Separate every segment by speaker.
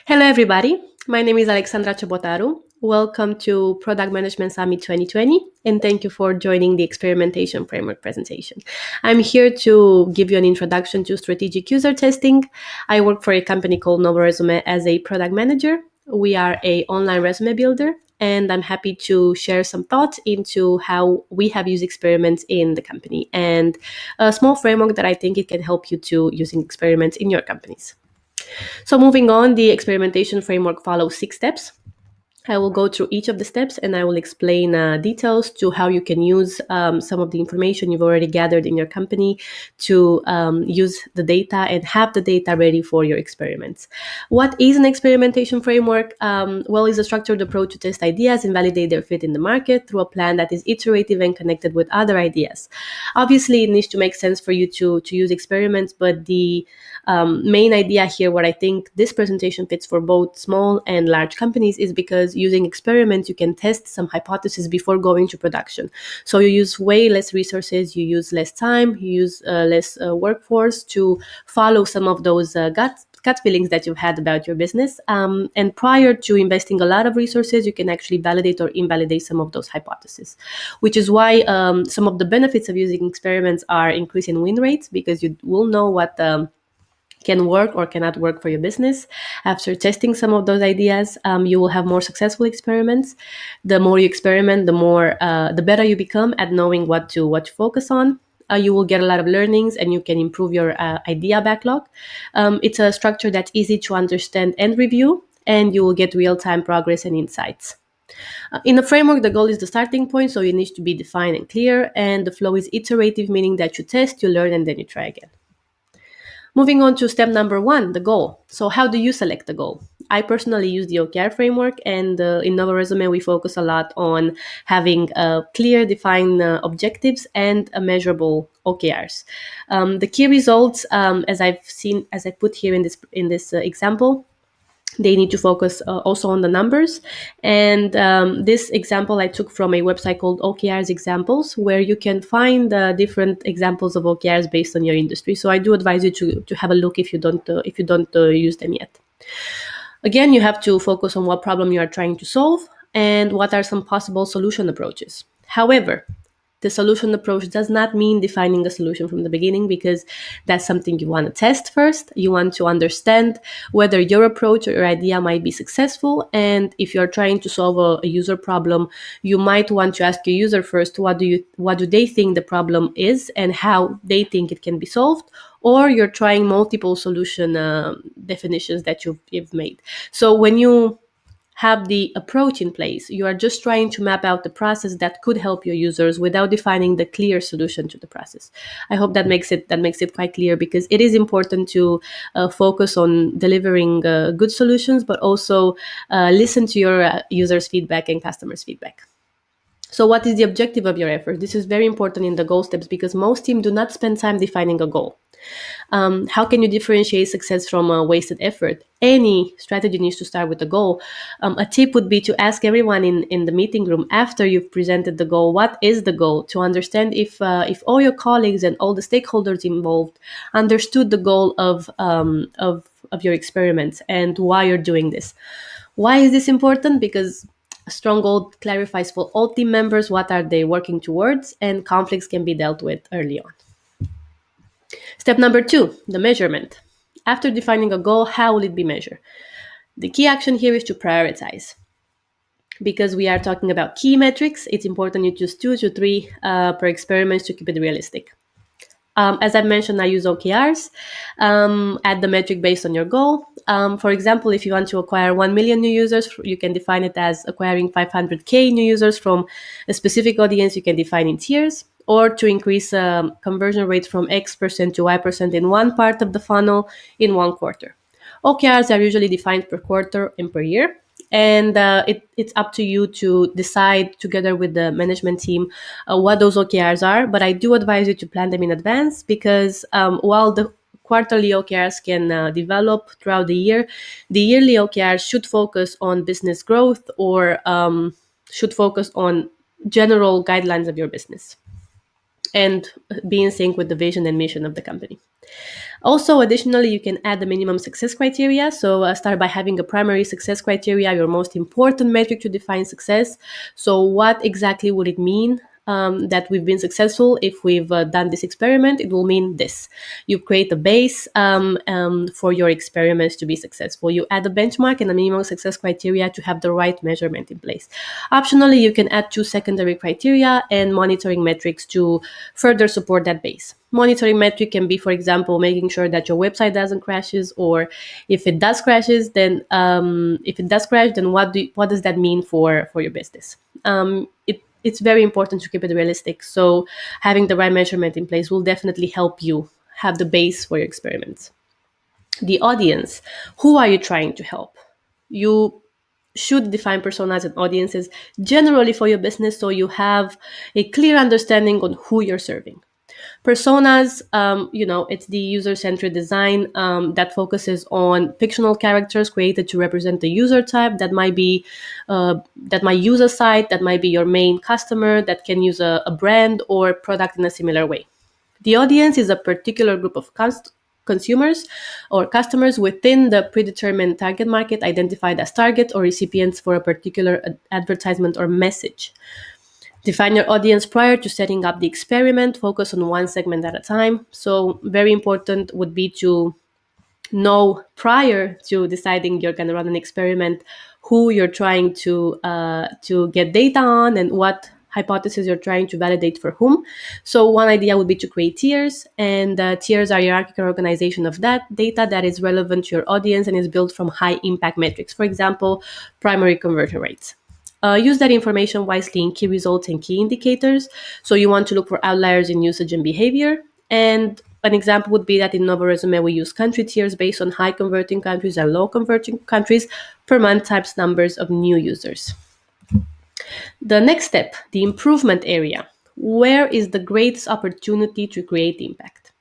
Speaker 1: Hello, everybody. My name is Alexandra Ciobotaru. Welcome to Product Management Summit 2020, and thank you for joining the Experimentation Framework presentation. I'm here to give you an introduction to strategic user testing. I work for a company called Novo Resume as a product manager. We are a online resume builder, and I'm happy to share some thoughts into how we have used experiments in the company and a small framework that I think it can help you to using experiments in your companies. So moving on, the experimentation framework follows 6 steps. I will go through each of the steps and I will explain details to how you can use some of the information you've already gathered in your company to use the data and have the data ready for your experiments. What is an experimentation framework? Well, it's a structured approach to test ideas and validate their fit in the market through a plan that is iterative and connected with other ideas. Obviously, it needs to make sense for you to use experiments, but the main idea here, what I think this presentation fits for both small and large companies, is because using experiments, you can test some hypotheses before going to production. So you use way less resources, you use less time, you use less workforce to follow some of those gut feelings that you've had about your business. And prior to investing a lot of resources, you can actually validate or invalidate some of those hypotheses, which is why some of the benefits of using experiments are increase in win rates, because you will know what can work or cannot work for your business. After testing some of those ideas, you will have more successful experiments. The more you experiment, the better you become at knowing what to focus on. You will get a lot of learnings and you can improve your idea backlog. It's a structure that's easy to understand and review, and you will get real-time progress and insights. In a framework, the goal is the starting point, so it needs to be defined and clear, and the flow is iterative, meaning that you test, you learn, and then you try again. Moving on to step number 1, the goal. So how do you select the goal? I personally use the OKR framework, and in Novo Resume, we focus a lot on having clear, defined objectives and measurable OKRs. The key results, as I put here in this example, they need to focus also on the numbers. And this example I took from a website called OKRs Examples, where you can find different examples of OKRs based on your industry. So I do advise you to have a look if you don't use them yet. Again, you have to focus on what problem you are trying to solve and what are some possible solution approaches. However, the solution approach does not mean defining a solution from the beginning, because that's something you want to test first. You want to understand whether your approach or your idea might be successful. And if you're trying to solve a user problem, you might want to ask your user first, what do they think the problem is and how they think it can be solved? Or you're trying multiple solution definitions that you've made. So when you have the approach in place, you are just trying to map out the process that could help your users without defining the clear solution to the process. I hope that makes it quite clear, because it is important to focus on delivering good solutions, but also listen to your users' feedback and customers' feedback. So what is the objective of your effort? This is very important in the goal steps, because most teams do not spend time defining a goal. How can you differentiate success from wasted effort? Any strategy needs to start with a goal. A tip would be to ask everyone in the meeting room after you've presented the goal, what is the goal, to understand if all your colleagues and all the stakeholders involved understood the goal of your experiments and why you're doing this. Why is this important? Because a strong goal clarifies for all team members what are they working towards, and conflicts can be dealt with early on. Step number 2, the measurement. After defining a goal, how will it be measured? The key action here is to prioritize. Because we are talking about key metrics, it's important you choose 2 to 3 per experiment to keep it realistic. As I mentioned, I use OKRs. Add the metric based on your goal. For example, if you want to acquire 1 million new users, you can define it as acquiring 500K new users from a specific audience. You can define in tiers. Or to increase conversion rate from X% to Y% in one part of the funnel in 1 quarter. OKRs are usually defined per quarter and per year. And it's up to you to decide together with the management team what those OKRs are. But I do advise you to plan them in advance, because while the quarterly OKRs can develop throughout the yearly OKRs should focus on business growth or should focus on general guidelines of your business. and be in sync with the vision and mission of the company. Also, additionally, you can add the minimum success criteria. So start by having a primary success criteria, your most important metric to define success. So what exactly would it mean that we've been successful? If we've done this experiment, it will mean this. You create a base for your experiments to be successful. You add a benchmark and a minimum success criteria to have the right measurement in place. Optionally, you can add 2 secondary criteria and monitoring metrics to further support that base. Monitoring metric can be, for example, making sure that your website doesn't crashes, or if it does crashes, then if it does crash, then what does that mean for your business? It's very important to keep it realistic. So having the right measurement in place will definitely help you have the base for your experiments. The audience, who are you trying to help? You should define personas and audiences generally for your business so you have a clear understanding on who you're serving. Personas, it's the user-centered design that focuses on fictional characters created to represent the user type that might be that might use a site, that might be your main customer, that can use a brand or product in a similar way. The audience is a particular group of consumers or customers within the predetermined target market identified as target or recipients for a particular advertisement or message. Define your audience prior to setting up the experiment. Focus on one segment at a time. So very important would be to know prior to deciding you're going to run an experiment who you're trying to get data on and what hypothesis you're trying to validate for whom. So one idea would be to create tiers, and tiers are hierarchical organization of that data that is relevant to your audience and is built from high impact metrics. For example, primary conversion rates. Use that information wisely in key results and key indicators. So you want to look for outliers in usage and behavior. And an example would be that in Novo Resume, we use country tiers based on high converting countries and low converting countries per month times numbers of new users. The next step, the improvement area. Where is the greatest opportunity to create impact?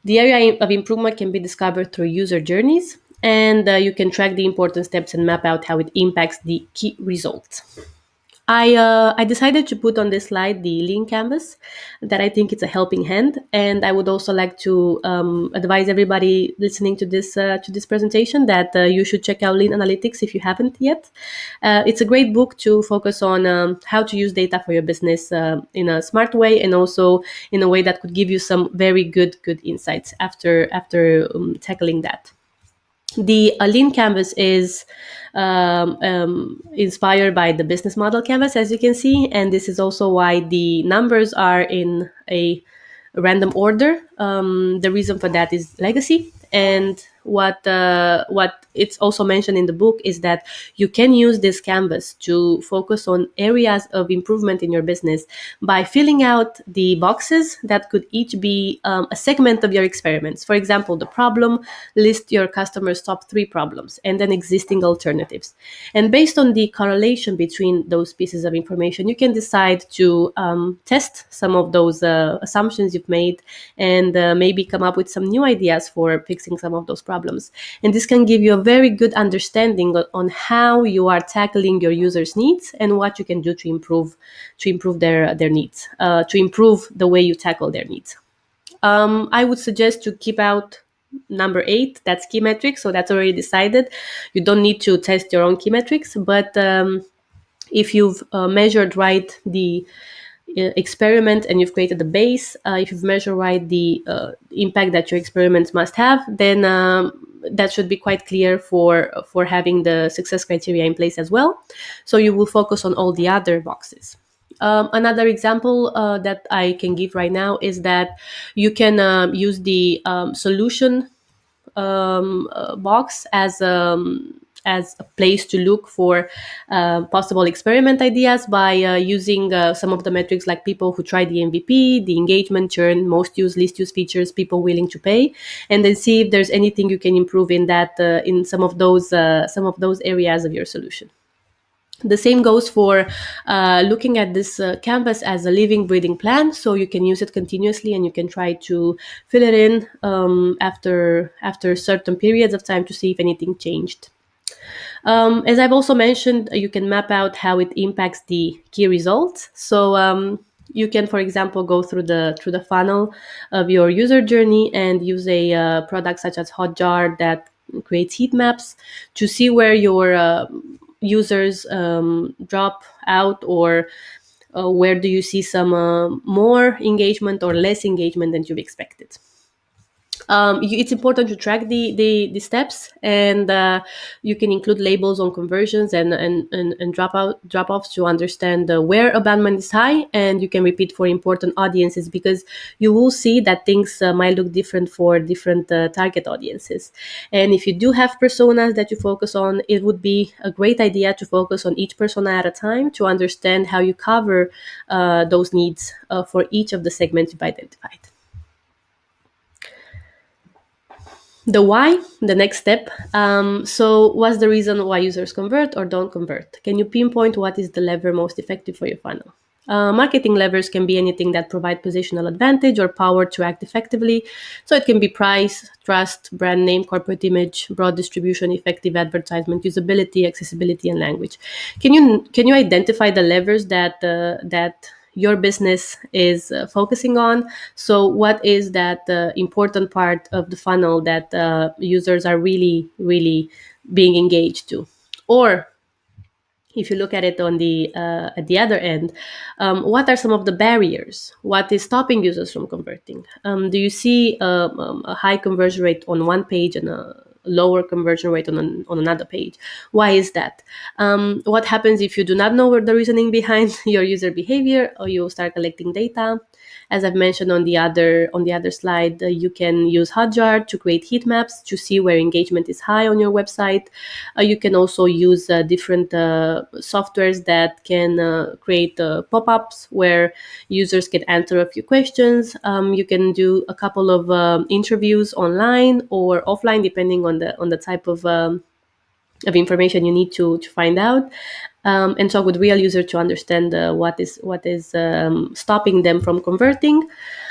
Speaker 1: The area of improvement can be discovered through user journeys, and you can track the important steps and map out how it impacts the key results. I decided to put on this slide the Lean Canvas that I think it's a helping hand, and I would also like to advise everybody listening to this presentation that you should check out Lean Analytics if you haven't yet. It's a great book to focus on how to use data for your business in a smart way, and also in a way that could give you some very good insights after tackling that. The Lean Canvas is inspired by the business model canvas, as you can see, and this is also why the numbers are in a random order. The reason for that is legacy, and what it's also mentioned in the book is that you can use this canvas to focus on areas of improvement in your business by filling out the boxes that could each be a segment of your experiments. For example, the problem, list your customers' top 3 problems and then existing alternatives. And based on the correlation between those pieces of information, you can decide to test some of those assumptions you've made and maybe come up with some new ideas for fixing some of those problems. And this can give you a very good understanding on how you are tackling your users' needs and what you can do to improve their needs, to improve the way you tackle their needs. I would suggest to keep out number 8, that's key metrics. So that's already decided. You don't need to test your own key metrics, but if you've measured right the experiment and you've created the base, if you've measured right the impact that your experiments must have, then that should be quite clear for having the success criteria in place as well. So you will focus on all the other boxes. Another example that I can give right now is that you can use the solution box as a place to look for possible experiment ideas by using some of the metrics like people who try the MVP, the engagement, churn, most used, least used features, people willing to pay, and then see if there's anything you can improve in that in some of those areas of your solution. The same goes for looking at this canvas as a living, breathing plan. So you can use it continuously and you can try to fill it in after certain periods of time to see if anything changed. As I've also mentioned, you can map out how it impacts the key results. So You can, for example, go through the funnel of your user journey and use a product such as Hotjar that creates heat maps to see where your users drop out, or where do you see some more engagement or less engagement than you've expected. It's important to track the steps, and you can include labels on conversions and drop offs to understand where abandonment is high, and you can repeat for important audiences, because you will see that things might look different for different target audiences. And if you do have personas that you focus on, it would be a great idea to focus on each persona at a time to understand how you cover those needs for each of the segments you've identified. The why, the next step. So what's the reason why users convert or don't convert? Can you pinpoint what is the lever most effective for your funnel? Marketing levers can be anything that provide positional advantage or power to act effectively. So it can be price, trust, brand name, corporate image, broad distribution, effective advertisement, usability, accessibility, and language. Can you identify the levers that your business is focusing on? So what is that important part of the funnel that users are really being engaged to? Or if you look at it on the at the other end, what are some of the barriers? What is stopping users from converting? Do you see a high conversion rate on one page and a lower conversion rate on another page? Why is that? What happens if you do not know what the reasoning behind your user behavior, or you start collecting data? As I've mentioned on the other slide, you can use Hotjar to create heat maps to see where engagement is high on your website. You can also use different softwares that can create pop-ups where users can answer a few questions. You can do a couple of interviews online or offline, depending on the type of information you need to find out, and talk with real users to understand what is stopping them from converting.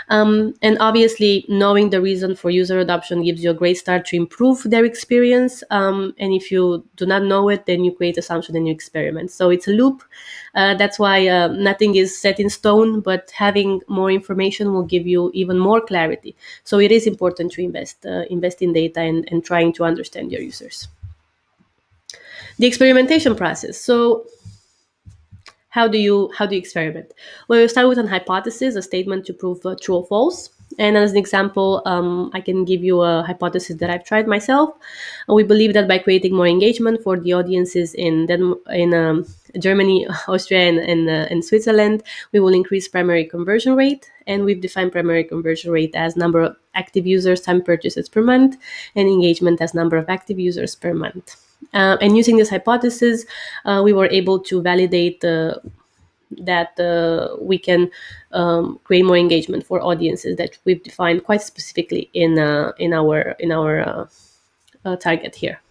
Speaker 1: And obviously, knowing the reason for user adoption gives you a great start to improve their experience. And if you do not know it, then you create assumption and you experiment. So it's a loop. That's why nothing is set in stone, but having more information will give you even more clarity. So it is important to invest in data and trying to understand your users. The experimentation process. So how do you experiment? Well, you start with an hypothesis, a statement to prove true or false. And as an example, I can give you a hypothesis that I've tried myself. We believe that by creating more engagement for the audiences in Germany, Austria, and Switzerland, we will increase primary conversion rate. And we've defined primary conversion rate as number of active users times purchases per month, and engagement as number of active users per month. And using this hypothesis, we were able to validate that we can create more engagement for audiences that we've defined quite specifically in our target here.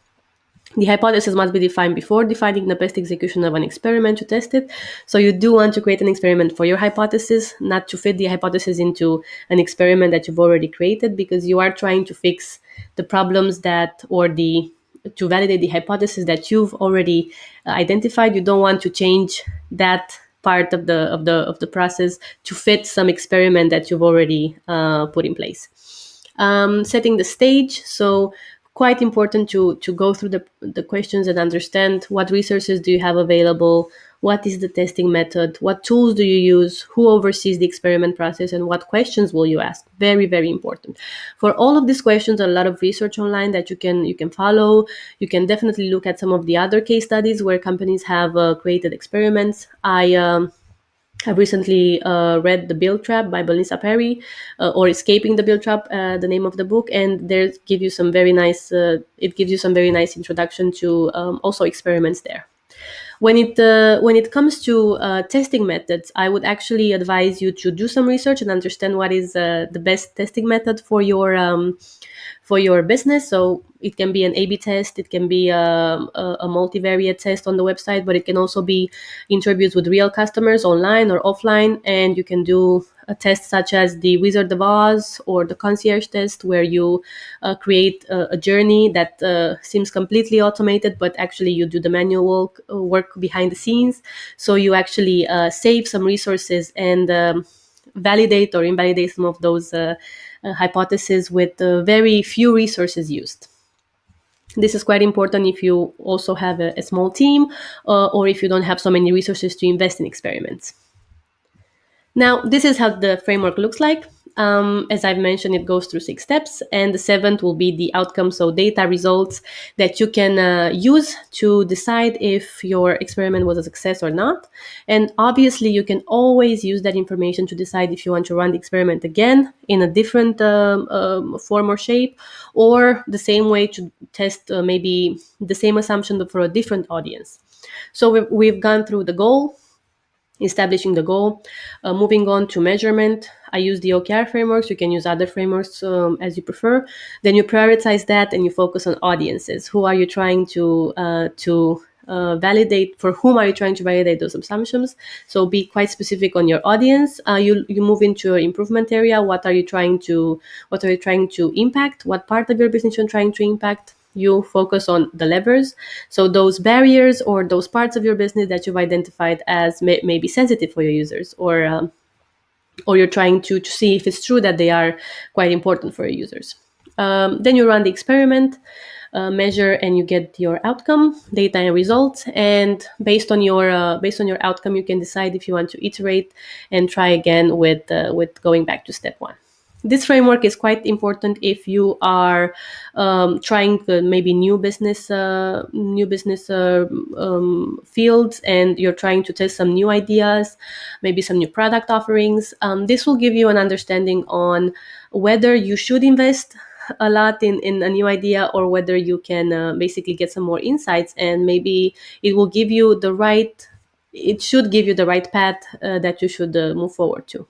Speaker 1: The hypothesis must be defined before defining the best execution of an experiment to test it. So you do want to create an experiment for your hypothesis, not to fit the hypothesis into an experiment that you've already created, because you are trying to fix the problems to validate the hypothesis that you've already identified. You don't want to change that part of the process to fit some experiment that you've already put in place. Setting the stage. So quite important to go through the questions and understand what resources do you have available, what is the testing method, what tools do you use, who oversees the experiment process, and what questions will you ask. Very, very important. For all of these questions, a lot of research online that you can follow. You can definitely look at some of the other case studies where companies have created experiments. I've recently read The Build Trap by Melissa Perry, or Escaping the Build Trap, the name of the book, and there give you some very nice. It gives you some very nice introduction to also experiments there. When it comes to testing methods, I would actually advise you to do some research and understand what is the best testing method for your business. So it can be an A/B test, it can be a multivariate test on the website, but it can also be interviews with real customers online or offline. And you can do a test such as the Wizard of Oz or the concierge test, where you create a journey that seems completely automated, but actually you do the manual work behind the scenes. So you actually save some resources and validate or invalidate some of those hypotheses with very few resources used. This is quite important if you also have a small team, or if you don't have so many resources to invest in experiments. Now, this is how the framework looks like. As I've mentioned, it goes through 6 steps, and the seventh will be the outcome, so data results that you can use to decide if your experiment was a success or not. And obviously, you can always use that information to decide if you want to run the experiment again in a different form or shape, or the same way to test maybe the same assumption but for a different audience. So we've gone through the goal, establishing the goal, moving on to measurement. I use the OKR frameworks. You can use other frameworks as you prefer. Then you prioritize that and you focus on audiences. Who are you trying to validate? For whom are you trying to validate those assumptions? So be quite specific on your audience. You move into your improvement area. What are you trying to impact? What part of your business you're trying to impact? You focus on the levers, so those barriers or those parts of your business that you've identified as may be sensitive for your users, or you're trying to see if it's true that they are quite important for your users. Then you run the experiment, measure, and you get your outcome, data and results. And based on your outcome, you can decide if you want to iterate and try again with going back to step one. This framework is quite important if you are trying maybe new business fields, and you're trying to test some new ideas, maybe some new product offerings. This will give you an understanding on whether you should invest a lot in a new idea, or whether you can basically get some more insights, and maybe it will give you the right. It should give you the right path that you should move forward to.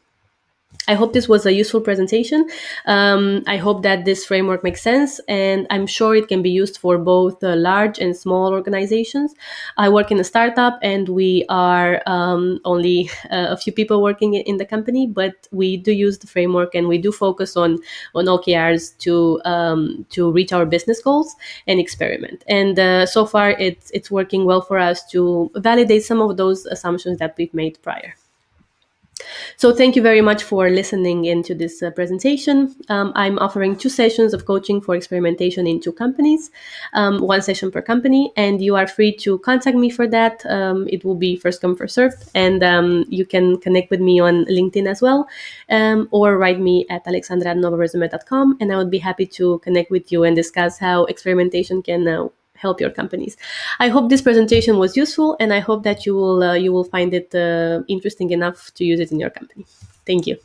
Speaker 1: I hope this was a useful presentation. I hope that this framework makes sense, and I'm sure it can be used for both large and small organizations. I work in a startup, and we are only a few people working in the company, but we do use the framework, and we do focus on OKRs to reach our business goals and experiment. And so far, it's working well for us to validate some of those assumptions that we've made prior. So thank you very much for listening into this presentation. I'm offering 2 sessions of coaching for experimentation in 2 companies, 1 session per company, and you are free to contact me for that. It will be first come, first served, and you can connect with me on LinkedIn as well, or write me at alexandra@novaresume.com, and I would be happy to connect with you and discuss how experimentation can help your companies. I hope this presentation was useful, and I hope that you will find it interesting enough to use it in your company. Thank you.